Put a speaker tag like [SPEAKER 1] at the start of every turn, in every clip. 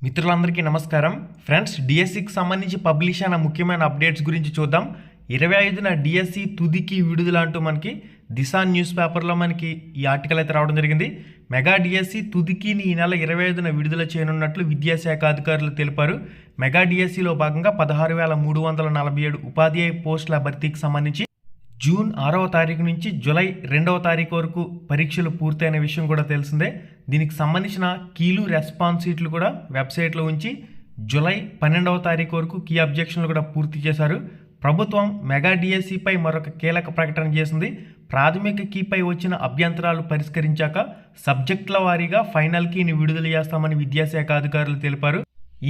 [SPEAKER 1] మిత్రులందరికీ నమస్కారం. ఫ్రెండ్స్, డిఎస్సికి సంబంధించి పబ్లిష్ అయిన ముఖ్యమైన అప్డేట్స్ గురించి చూద్దాం. 25న డిఎస్సి తుదికి విడుదల అంటూ మనకి దిశ న్యూస్ పేపర్లో మనకి ఈ ఆర్టికల్ అయితే రావడం జరిగింది. మెగా డిఎస్సి తుదికిని ఈ నెల 25న విడుదల చేయనున్నట్లు విద్యాశాఖ అధికారులు తెలిపారు. మెగా డిఎస్సిలో భాగంగా 16,347 ఉపాధ్యాయ పోస్టుల భర్తీకి సంబంధించి జూన్ 6వ తారీఖు నుంచి జూలై 2వ తారీఖు వరకు పరీక్షలు పూర్తయిన విషయం కూడా తెలిసిందే. దీనికి సంబంధించిన కీలు రెస్పాన్స్ షీట్లు కూడా వెబ్సైట్లో ఉంచి జూలై 12వ తారీఖు వరకు కీ అబ్జెక్షన్లు కూడా పూర్తి చేశారు. ప్రభుత్వం మెగా డిఎస్సిపై మరొక కీలక ప్రకటన చేసింది. ప్రాథమిక కీపై వచ్చిన అభ్యంతరాలు పరిష్కరించాక సబ్జెక్టుల వారీగా ఫైనల్ కీని విడుదల చేస్తామని విద్యాశాఖ అధికారులు తెలిపారు.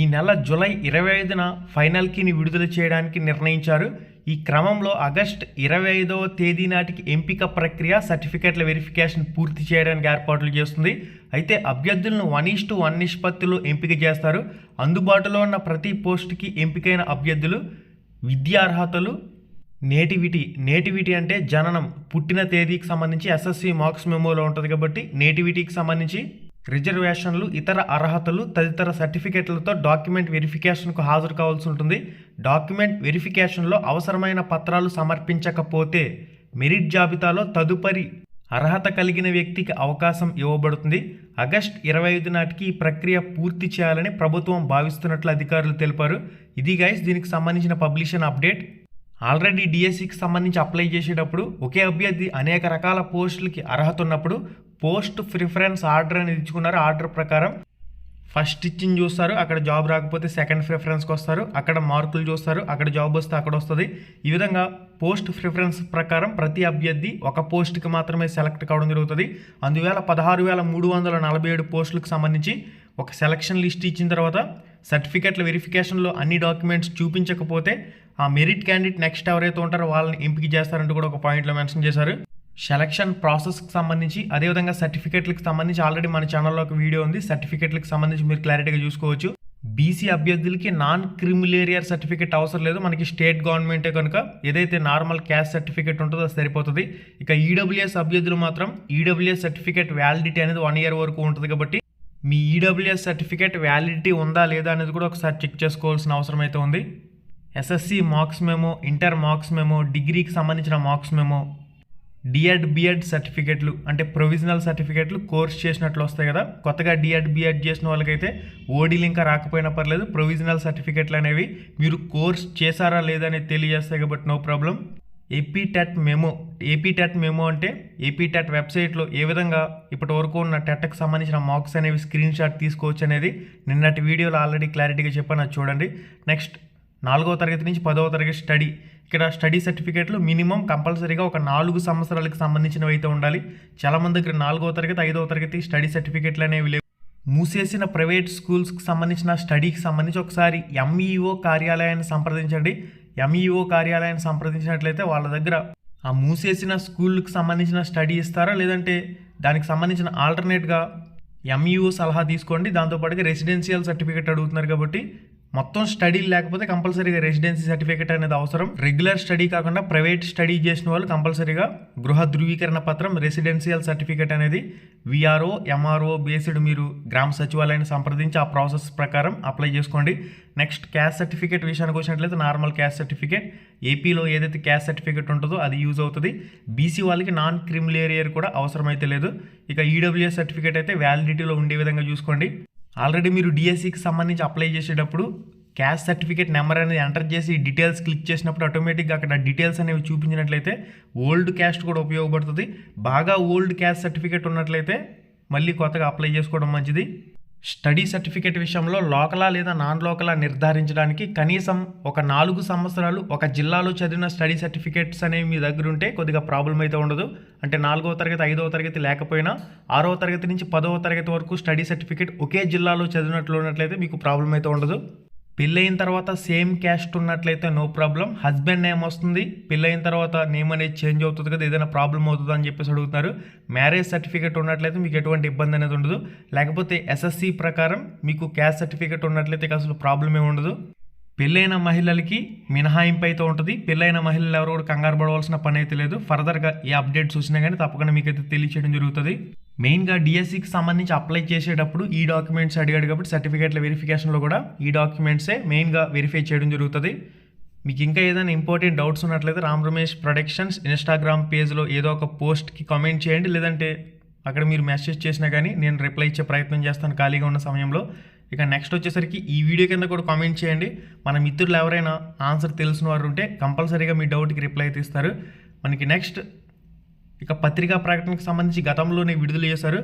[SPEAKER 1] ఈ నెల జూలై 25న ఫైనల్ కీని విడుదల చేయడానికి నిర్ణయించారు. ఈ క్రమంలో ఆగస్టు 25వ తేదీ నాటికి ఎంపిక ప్రక్రియ సర్టిఫికెట్ల వెరిఫికేషన్ పూర్తి చేయడానికి ఏర్పాట్లు చేస్తుంది. అయితే అభ్యర్థులను 1:1 నిష్పత్తిలో ఎంపిక చేస్తారు. అందుబాటులో ఉన్న ప్రతి పోస్టుకి ఎంపికైన అభ్యర్థులు విద్యార్హతలు, నేటివిటీ అంటే జననం, పుట్టిన తేదీకి సంబంధించి ఎస్ఎస్సి మార్క్స్ మెమోలో ఉంటుంది కాబట్టి నేటివిటీకి సంబంధించి రిజర్వేషన్లు, ఇతర అర్హతలు తదితర సర్టిఫికెట్లతో డాక్యుమెంట్ వెరిఫికేషన్కు హాజరు కావాల్సి ఉంటుంది. డాక్యుమెంట్ వెరిఫికేషన్లో అవసరమైన పత్రాలు సమర్పించకపోతే మెరిట్ జాబితాలో తదుపరి అర్హత కలిగిన వ్యక్తికి అవకాశం ఇవ్వబడుతుంది. ఆగస్టు 25 నాటికి ఈ ప్రక్రియ పూర్తి చేయాలని ప్రభుత్వం భావిస్తున్నట్లు అధికారులు తెలిపారు. ఇది గైస్ దీనికి సంబంధించిన పబ్లిషన్ అప్డేట్. ఆల్రెడీ డిఎస్సికి సంబంధించి అప్లై చేసేటప్పుడు ఒకే అభ్యర్థి అనేక రకాల పోస్టులకి అర్హత ఉన్నప్పుడు పోస్ట్ ప్రిఫరెన్స్ ఆర్డర్ అనేది ఇచ్చుకున్నారు. ఆర్డర్ ప్రకారం ఫస్ట్ ఇచ్చింది చూస్తారు, అక్కడ జాబ్ రాకపోతే సెకండ్ ప్రిఫరెన్స్కి వస్తారు, అక్కడ మార్కులు చూస్తారు, అక్కడ జాబ్ వస్తే అక్కడ వస్తుంది. ఈ విధంగా పోస్ట్ ప్రిఫరెన్స్ ప్రకారం ప్రతి అభ్యర్థి ఒక పోస్ట్కి మాత్రమే సెలెక్ట్ కావడం జరుగుతుంది. అందువల్ల 16,347 పోస్టులకు సంబంధించి ఒక సెలక్షన్ లిస్ట్ ఇచ్చిన తర్వాత సర్టిఫికెట్ల వెరిఫికేషన్లో అన్ని డాక్యుమెంట్స్ చూపించకపోతే ఆ మెరిట్ క్యాండిడేట్ నెక్స్ట్ ఎవరైతే ఉంటారో వాళ్ళని ఎంపిక చేస్తారంటూ కూడా ఒక పాయింట్లో మెన్షన్ చేశారు. సెలక్షన్ ప్రాసెస్కి సంబంధించి అదేవిధంగా సర్టిఫికెట్లకు సంబంధించి ఆల్రెడీ మన ఛానల్లో ఒక వీడియో ఉంది. సర్టిఫికెట్లకు సంబంధించి మీరు క్లారిటీగా చూసుకోవచ్చు. బీసీ అభ్యర్థులకి నాన్ క్రిమిలేరియర్ సర్టిఫికెట్ అవసరం లేదు. మనకి స్టేట్ గవర్నమెంటే కనుక ఏదైతే నార్మల్ క్యాస్ట్ సర్టిఫికెట్ ఉంటుందో అది సరిపోతుంది. ఇక ఈడబ్ల్యూఎస్ అభ్యర్థులు మాత్రం ఈడబ్ల్యూఎస్ సర్టిఫికెట్ వ్యాలిడిటీ అనేది 1 year వరకు ఉంటుంది. కాబట్టి మీ ఈడబ్ల్యూఎస్ సర్టిఫికెట్ వ్యాలిడిటీ ఉందా లేదా అనేది కూడా ఒకసారి చెక్ చేసుకోవాల్సిన అవసరం అయితే ఉంది. SSC marks memo, inter marks memo, డిగ్రీకి సంబంధించిన మార్క్స్ మెమో, డిఎడ్ బిఎడ్ సర్టిఫికెట్లు అంటే ప్రొవిజనల్ సర్టిఫికెట్లు కోర్స్ చేసినట్లు వస్తాయి కదా. కొత్తగా డిఎడ్ బిఎడ్ చేసిన వాళ్ళకైతే ఓడీలు ఇంకా రాకపోయినా పర్లేదు, ప్రొవిజనల్ సర్టిఫికెట్లు అనేవి మీరు కోర్స్ చేశారా లేదా అనేది తెలియజేస్తాయి కాబట్టి no problem. AP TET memo అంటే ఏపీ టెట్ వెబ్సైట్లో ఏ విధంగా ఇప్పటి వరకు ఉన్న టెట్కి సంబంధించిన మార్క్స్ అనేవి స్క్రీన్ షాట్ తీసుకోవచ్చు అనేది నిన్నటి వీడియోలో ఆల్రెడీ క్లారిటీగా చెప్పాను, అది చూడండి. నెక్స్ట్ 4వ తరగతి నుంచి 10వ తరగతి స్టడీ. ఇక్కడ స్టడీ సర్టిఫికేట్లు మినిమం కంపల్సరీగా ఒక 4 సంవత్సరాలకు సంబంధించినవి అయితే ఉండాలి. చాలామంది దగ్గర 4వ తరగతి 5వ తరగతి స్టడీ సర్టిఫికేట్లు అనేవి లేవు. మూసేసిన ప్రైవేట్ స్కూల్స్కి సంబంధించిన స్టడీకి సంబంధించి ఒకసారి ఎంఈఓ కార్యాలయాన్ని సంప్రదించండి. ఎంఈఓ కార్యాలయాన్ని సంప్రదించినట్లయితే వాళ్ళ దగ్గర ఆ మూసేసిన స్కూళ్ళకి సంబంధించిన స్టడీ ఇస్తారా, లేదంటే దానికి సంబంధించిన ఆల్టర్నేట్గా ఎంఈఓ సలహా తీసుకోండి. దాంతోపాటుగా రెసిడెన్షియల్ సర్టిఫికేట్ అడుగుతున్నారు కాబట్టి మొత్తం స్టడీ లేకపోతే కంపల్సరీగా రెసిడెన్సీ సర్టిఫికేట్ అనేది అవసరం. రెగ్యులర్ స్టడీ కాకుండా ప్రైవేట్ స్టడీ చేసిన వాళ్ళు కంపల్సరీగా గృహ ధృవీకరణ పత్రం, రెసిడెన్షియల్ సర్టిఫికేట్ అనేది విఆర్ఓ ఎంఆర్ఓ బేస్డ్ మీరు గ్రామ సచివాలయాన్ని సంప్రదించి ఆ ప్రాసెస్ ప్రకారం అప్లై చేసుకోండి. నెక్స్ట్ క్యాస్ట్ సర్టిఫికేట్ విషయానికి వచ్చినట్లయితే నార్మల్ క్యాస్ట్ సర్టిఫికేట్, ఏపీలో ఏదైతే క్యాస్ట్ సర్టిఫికేట్ ఉంటుందో అది యూజ్ అవుతుంది. బీసీ వాళ్ళకి నాన్ క్రిమిలేరియర్ కూడా అవసరమైతే లేదు. ఇక ఈడబ్ల్యూఎస్ సర్టిఫికేట్ అయితే వ్యాలిడిటీలో ఉండే విధంగా చూసుకోండి. ఆల్రెడీ మీరు డిఎస్సికి సంబంధించి అప్లై చేసేటప్పుడు క్యాస్ట్ సర్టిఫికేట్ నెంబర్ అనేది ఎంటర్ చేసి డీటెయిల్స్ క్లిక్ చేసినప్పుడు ఆటోమేటిక్గా అక్కడ డీటెయిల్స్ అనేవి చూపించినట్లయితే ఓల్డ్ క్యాస్ట్ కూడా ఉపయోగపడుతుంది. బాగా ఓల్డ్ క్యాస్ట్ సర్టిఫికేట్ ఉన్నట్లయితే మళ్ళీ కొత్తగా అప్లై చేసుకోవడం మంచిది. స్టడీ సర్టిఫికేట్ విషయంలో లోకలా లేదా నాన్ లోకలా నిర్ధారించడానికి కనీసం ఒక 4 సంవత్సరాలు ఒక జిల్లాలో చదివిన స్టడీ సర్టిఫికేట్స్ అనేవి మీ దగ్గర ఉంటే కొద్దిగా ప్రాబ్లం అయితే ఉండదు. అంటే 4వ తరగతి 5వ తరగతి లేకపోయినా 6వ తరగతి నుంచి 10వ తరగతి వరకు స్టడీ సర్టిఫికేట్ ఒకే జిల్లాలో చదివినట్లు ఉన్నట్లయితే మీకు ప్రాబ్లం అయితే ఉండదు. పెళ్ళైన తర్వాత సేమ్ క్యాస్ట్ ఉన్నట్లయితే నో ప్రాబ్లం. హస్బెండ్ నేమ్ వస్తుంది, పెళ్ళైన తర్వాత నేమ్ అనేది చేంజ్ అవుతుంది కదా, ఏదైనా ప్రాబ్లం అవుతుంది అని చెప్పేసి అడుగుతున్నారు. మ్యారేజ్ సర్టిఫికేట్ ఉన్నట్లయితే మీకు ఎటువంటి ఇబ్బంది అనేది ఉండదు. లేకపోతే ఎస్ఎస్సి ప్రకారం మీకు క్యాస్ట్ సర్టిఫికేట్ ఉన్నట్లయితే అసలు ప్రాబ్లం ఏమి ఉండదు. పెళ్ళైన మహిళలకి మినహాయింపు అయితే ఉంటుంది. పెళ్ళైన మహిళలు ఎవరు కూడా కంగారు పడవలసిన పని అయితే లేదు. ఫర్దర్గా ఏ అప్డేట్ చూసినా కానీ తప్పకుండా మీకు అయితే తెలియచేయడం జరుగుతుంది. మెయిన్గా డిఎస్సికి సంబంధించి అప్లై చేసేటప్పుడు ఈ డాక్యుమెంట్స్ అడిగాడు కాబట్టి సర్టిఫికేట్ల వెరిఫికేషన్లో కూడా ఈ డాక్యుమెంట్సే మెయిన్గా వెరిఫై చేయడం జరుగుతుంది. మీకు ఇంకా ఏదైనా ఇంపార్టెంట్ డౌట్స్ ఉన్నట్లయితే రామ్ రమేష్ ప్రొడక్షన్స్ ఇన్స్టాగ్రామ్ పేజ్లో ఏదో ఒక పోస్ట్కి కామెంట్ చేయండి, లేదంటే అక్కడ మీరు మెసేజ్ చేసినా కానీ నేను రిప్లై ఇచ్చే ప్రయత్నం చేస్తాను ఖాళీగా ఉన్న సమయంలో. ఇక నెక్స్ట్ వచ్చేసరికి ఈ వీడియో కింద కూడా కామెంట్ చేయండి. మన మిత్రులు ఎవరైనా ఆన్సర్ తెలిసిన వారు ఉంటే కంపల్సరీగా మీ డౌట్కి రిప్లై అయితే ఇస్తారు. మనకి నెక్స్ట్ ఇక పత్రికా ప్రకటనకు సంబంధించి గతంలోనే విడుదల చేశారు.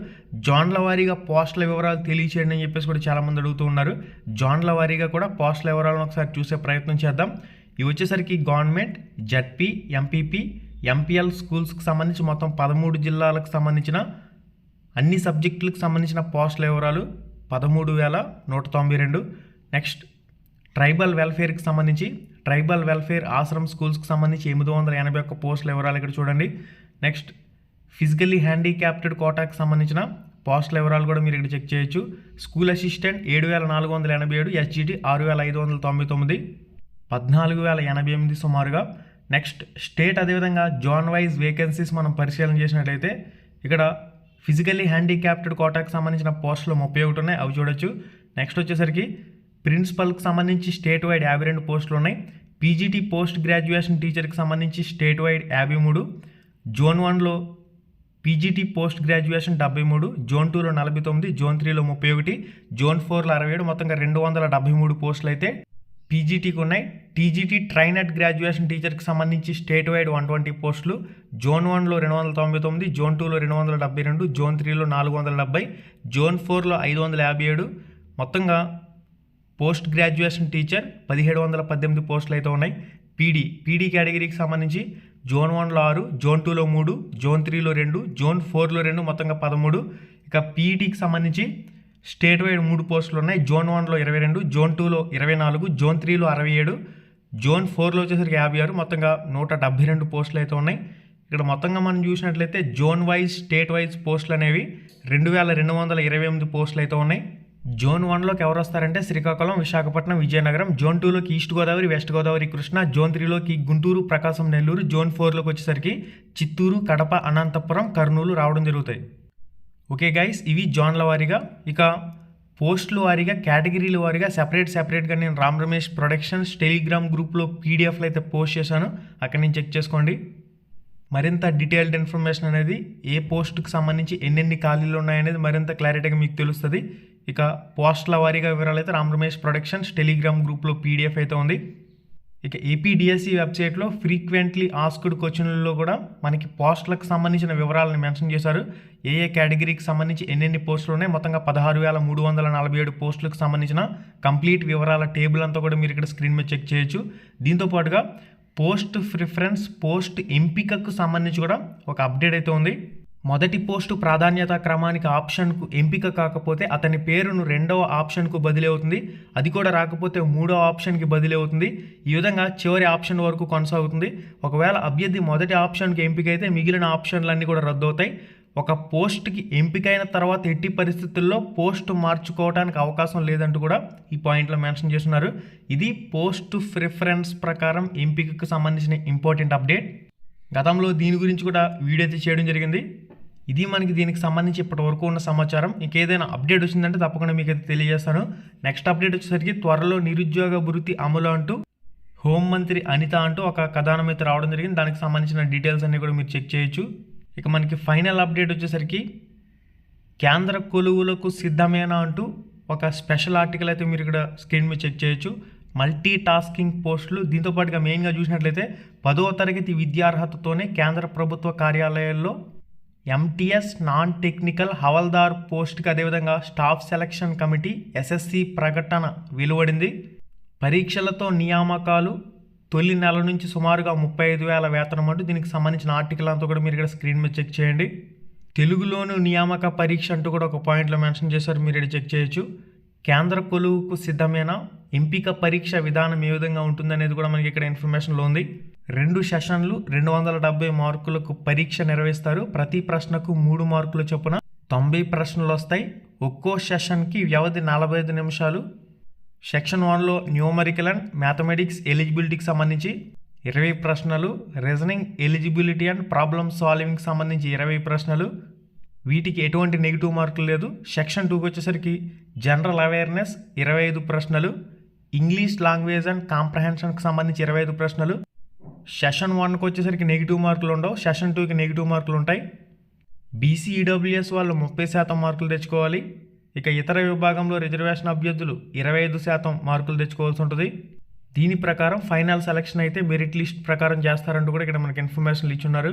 [SPEAKER 1] జోన్ల వారీగా పోస్టుల వివరాలు తెలియచేయండి అని చెప్పేసి కూడా చాలామంది అడుగుతూ ఉన్నారు. జోన్ల వారీగా కూడా పోస్టుల వివరాలను ఒకసారి చూసే ప్రయత్నం చేద్దాం. ఇవి వచ్చేసరికి గవర్నమెంట్, జడ్పీ, ఎంపీపీ, ఎంపీఎల్ స్కూల్స్కి సంబంధించి మొత్తం 13 జిల్లాలకు సంబంధించిన అన్ని సబ్జెక్టులకు సంబంధించిన పోస్టుల వివరాలు 13,192. నెక్స్ట్ ట్రైబల్ వెల్ఫేర్కి సంబంధించి ట్రైబల్ వెల్ఫేర్ ఆశ్రమ్ స్కూల్స్కి సంబంధించి 881 పోస్టుల వివరాలు ఇక్కడ చూడండి. నెక్స్ట్ ఫిజికల్లీ హ్యాండిక్యాప్టెడ్ కోటాకి సంబంధించిన పోస్టుల వివరాలు కూడా మీరు ఇక్కడ చెక్ చేయొచ్చు. స్కూల్ అసిస్టెంట్ 7,487, ఎస్జిటి 6,599, 14,088 సుమారుగా. నెక్స్ట్ స్టేట్ అదేవిధంగా జోన్ వైజ్ వేకెన్సీస్ మనం పరిశీలన చేసినట్లయితే ఇక్కడ ఫిజికల్లీ హ్యాండిక్యాప్టెడ్ కోటాకి సంబంధించిన పోస్టులు 31 ఉన్నాయి, అవి చూడొచ్చు. నెక్స్ట్ వచ్చేసరికి ప్రిన్సిపల్కి సంబంధించి స్టేట్ వైడ్ 52 పోస్టులు ఉన్నాయి. పీజీటీ పోస్ట్ గ్రాడ్యుయేషన్ టీచర్కి సంబంధించి స్టేట్ వైడ్ 53, జోన్ 1లో పీజీటీ పోస్ట్ గ్రాడ్యుయేషన్ 73, జోన్ 2లో 49, జోన్ 3లో 31, జోన్ 4లో 67, మొత్తంగా 273 పోస్టులు అయితే పీజీటీకి ఉన్నాయి. టీజీటీ ట్రైనెడ్ గ్రాడ్యుయేషన్ టీచర్కి సంబంధించి స్టేట్ వైడ్ 120 పోస్టులు, జోన్ 1లో 299, జోన్ 2లో 272, జోన్ 3లో 470, జోన్ 4లో 557, మొత్తంగా పోస్ట్ గ్రాడ్యుయేషన్ టీచర్ 1718 పోస్టులు అయితే ఉన్నాయి. పీడీ కేటగిరీకి సంబంధించి జోన్ 1లో 6, జోన్ 2లో 3, జోన్ 3లో 2, జోన్ 4లో 2, మొత్తంగా 13. ఇక పీఈటీకి సంబంధించి స్టేట్ వైడ్ 3 పోస్టులు ఉన్నాయి. జోన్ 1లో 22, జోన్ 2లో 24, జోన్ 3లో 67, జోన్ 4లో వచ్చేసరికి 56, మొత్తంగా 172 పోస్టులు అయితే ఉన్నాయి. ఇక్కడ మొత్తంగా మనం చూసినట్లయితే జోన్ వైజ్ స్టేట్ వైజ్ పోస్టులు అనేవి 2,228 పోస్టులు అయితే ఉన్నాయి. జోన్ 1లోకి ఎవరు వస్తారంటే శ్రీకాకుళం, విశాఖపట్నం, విజయనగరం. జోన్ 2లోకి east Godavari, west Godavari, Krishna. Zone 3లోకి గుంటూరు, ప్రకాశం, నెల్లూరు. జోన్ 4లోకి వచ్చేసరికి చిత్తూరు, కడప, అనంతపురం, కర్నూలు రావడం జరుగుతాయి. ఓకే గైస్, ఇవి జోన్ల వారీగా. ఇక పోస్టుల వారీగా, కేటగిరీల వారీగా సెపరేట్గా నేను రామ్ రమేష్ ప్రొడక్షన్స్ టెలిగ్రామ్ గ్రూప్లో పీడిఎఫ్లు అయితే పోస్ట్ చేశాను, అక్కడి నుంచి చెక్ చేసుకోండి. మరింత డీటెయిల్డ్ ఇన్ఫర్మేషన్ అనేది ఏ పోస్టుకు సంబంధించి ఎన్నెన్ని ఖాళీలు ఉన్నాయనేది మరింత క్లారిటీగా మీకు తెలుస్తుంది. ఇక పోస్టుల వారీగా వివరాలు అయితే రామ్ రమేష్ ప్రొడక్షన్స్ టెలిగ్రామ్ గ్రూప్లో పీడిఎఫ్ అయితే ఉంది. ఇక ఏపీడిఎస్సి వెబ్సైట్లో ఫ్రీక్వెంట్లీ ఆస్క్డ్ క్వశ్చన్లలో కూడా మనకి పోస్టులకు సంబంధించిన వివరాలను మెన్షన్ చేశారు. ఏ కేటగిరీకి సంబంధించి ఎన్నెన్ని పోస్టులు ఉన్నాయి, మొత్తంగా 16,347 పోస్టులకు సంబంధించిన కంప్లీట్ వివరాల టేబుల్ అంతా కూడా మీరు ఇక్కడ స్క్రీన్ మీద చెక్ చేయొచ్చు. దీంతోపాటుగా పోస్ట్ ప్రిఫరెన్స్, పోస్ట్ ఎంపికకు సంబంధించి కూడా ఒక అప్డేట్ అయితే ఉంది. మొదటి పోస్టు ప్రాధాన్యత క్రమానికి ఆప్షన్కు ఎంపిక కాకపోతే అతని పేరును 2వ ఆప్షన్కు బదిలీ అవుతుంది. అది కూడా రాకపోతే 3వ ఆప్షన్కి బదిలీ అవుతుంది. ఈ విధంగా చివరి ఆప్షన్ వరకు కొనసాగుతుంది. ఒకవేళ అభ్యర్థి మొదటి ఆప్షన్కి ఎంపిక అయితే మిగిలిన ఆప్షన్లన్నీ కూడా రద్దు అవుతాయి. ఒక పోస్ట్కి ఎంపికైన తర్వాత ఎట్టి పరిస్థితుల్లో పోస్ట్ మార్చుకోవడానికి అవకాశం లేదంటూ కూడా ఈ పాయింట్లో మెన్షన్ చేస్తున్నారు. ఇది పోస్ట్ ప్రిఫరెన్స్ ప్రకారం ఎంపికకు సంబంధించిన ఇంపార్టెంట్ అప్డేట్. గతంలో దీని గురించి కూడా వీడియో అయితే చేయడం జరిగింది. ఇది మనకి దీనికి సంబంధించి ఇప్పటి వరకు ఉన్న సమాచారం. ఇంకేదైనా అప్డేట్ వచ్చిందంటే తప్పకుండా మీకు అయితే తెలియజేస్తాను. నెక్స్ట్ అప్డేట్ వచ్చేసరికి త్వరలో నిరుద్యోగ భృతి అమలు అంటూ హోంమంత్రి అనిత అంటూ ఒక కథనం అయితే రావడం జరిగింది. దానికి సంబంధించిన డీటెయిల్స్ అన్నీ కూడా మీరు చెక్ చేయొచ్చు. ఇక మనకి ఫైనల్ అప్డేట్ వచ్చేసరికి కేంద్ర కొలువులకు సిద్ధమేనా అంటూ ఒక స్పెషల్ ఆర్టికల్ అయితే మీరు ఇక్కడ స్క్రీన్ మీద చెక్ చేయొచ్చు. మల్టీ టాస్కింగ్ పోస్టులు. దీంతోపాటుగా మెయిన్గా చూసినట్లయితే 10వ తరగతి విద్యార్హతతోనే కేంద్ర ప్రభుత్వ కార్యాలయాల్లో ఎంటీఎస్ నాన్ టెక్నికల్ హవల్దార్ పోస్ట్కి అదేవిధంగా స్టాఫ్ సెలక్షన్ కమిటీ ఎస్ఎస్సి ప్రకటన వెలువడింది. పరీక్షలతో నియామకాలు తొలి నెల నుంచి సుమారుగా 35,000 వేతనం అంటూ దీనికి సంబంధించిన ఆర్టికల్ అంతా కూడా మీరు ఇక్కడ స్క్రీన్ మీద చెక్ చేయండి. తెలుగులోను నియామక పరీక్ష అంటూ కూడా ఒక పాయింట్లో మెన్షన్ చేశారు, మీరు ఇక్కడ చెక్ చేయొచ్చు. కేంద్ర కొలువుకు సిద్ధమైన ఎంపిక పరీక్ష విధానం ఏ విధంగా ఉంటుందనేది కూడా మనకి ఇక్కడ ఇన్ఫర్మేషన్లో ఉంది. 2 సెషన్లు 270 మార్కులకు పరీక్ష నిర్వహిస్తారు. ప్రతి ప్రశ్నకు 3 మార్కుల చొప్పున 90 ప్రశ్నలు వస్తాయి. ఒక్కో సెషన్కి వ్యవధి 45 నిమిషాలు. సెక్షన్ 1లో న్యూమరికల్ అండ్ మ్యాథమెటిక్స్ ఎలిజిబిలిటీకి సంబంధించి 20 ప్రశ్నలు, రీజనింగ్ ఎలిజిబిలిటీ అండ్ ప్రాబ్లమ్ సాల్వింగ్కి సంబంధించి 20 ప్రశ్నలు, వీటికి ఎటువంటి నెగిటివ్ మార్కులు లేదు. సెక్షన్ 2కి వచ్చేసరికి జనరల్ అవేర్నెస్ 25 ప్రశ్నలు, ఇంగ్లీష్ లాంగ్వేజ్ అండ్ కాంప్రహెన్షన్కి సంబంధించి 25 ప్రశ్నలు. సెషన్ 1కి వచ్చేసరికి నెగిటివ్ మార్కులు ఉండవు, సెషన్ 2కి నెగిటివ్ మార్కులు ఉంటాయి. బీసీఈడబ్ల్యూఎస్ వాళ్ళు 30% మార్కులు తెచ్చుకోవాలి. ఇక ఇతర విభాగంలో రిజర్వేషన్ అభ్యర్థులు 25% మార్కులు తెచ్చుకోవాల్సి ఉంటుంది. దీని ప్రకారం ఫైనల్ సెలక్షన్ అయితే మెరిట్ లిస్ట్ ప్రకారం చేస్తారంటూ కూడా ఇక్కడ మనకి ఇన్ఫర్మేషన్లు ఇచ్చున్నారు.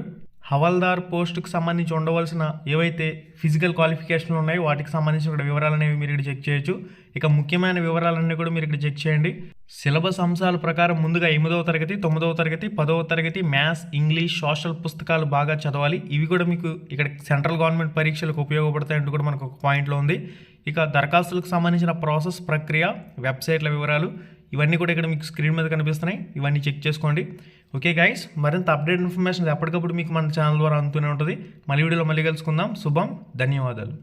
[SPEAKER 1] హవల్దార్ పోస్టుకు సంబంధించి ఉండవలసిన ఏవైతే ఫిజికల్ క్వాలిఫికేషన్లు ఉన్నాయో వాటికి సంబంధించిన కూడా వివరాలు అనేవి మీరు ఇక్కడ చెక్ చేయొచ్చు. ఇక ముఖ్యమైన వివరాలన్నీ కూడా మీరు ఇక్కడ చెక్ చేయండి. సిలబస్ అంశాల ప్రకారం ముందుగా 8వ తరగతి, 9వ తరగతి, 10వ తరగతి మ్యాథ్స్, ఇంగ్లీష్, సోషల్ పుస్తకాలు బాగా చదవాలి. ఇవి కూడా మీకు ఇక్కడ సెంట్రల్ గవర్నమెంట్ పరీక్షలకు ఉపయోగపడతాయి అంటూ కూడా మనకు ఒక పాయింట్లో ఉంది. ఇక దరఖాస్తులకు సంబంధించిన ప్రాసెస్, ప్రక్రియ, వెబ్సైట్ల వివరాలు ఇవన్నీ కూడా ఇక్కడ మీకు స్క్రీన్ మీద కనిపిస్తున్నాయి. ఇవన్నీ చెక్ చేసుకోండి. ఓకే గైస్, మరింత అప్డేట్ ఇన్ఫర్మేషన్ ఎప్పటికప్పుడు మీకు మన ఛానల్ ద్వారా అందుతూనే ఉంటుంది. మళ్ళీ వీడియోలో మళ్ళీ కలుసుకుందాం. శుభం, ధన్యవాదాలు.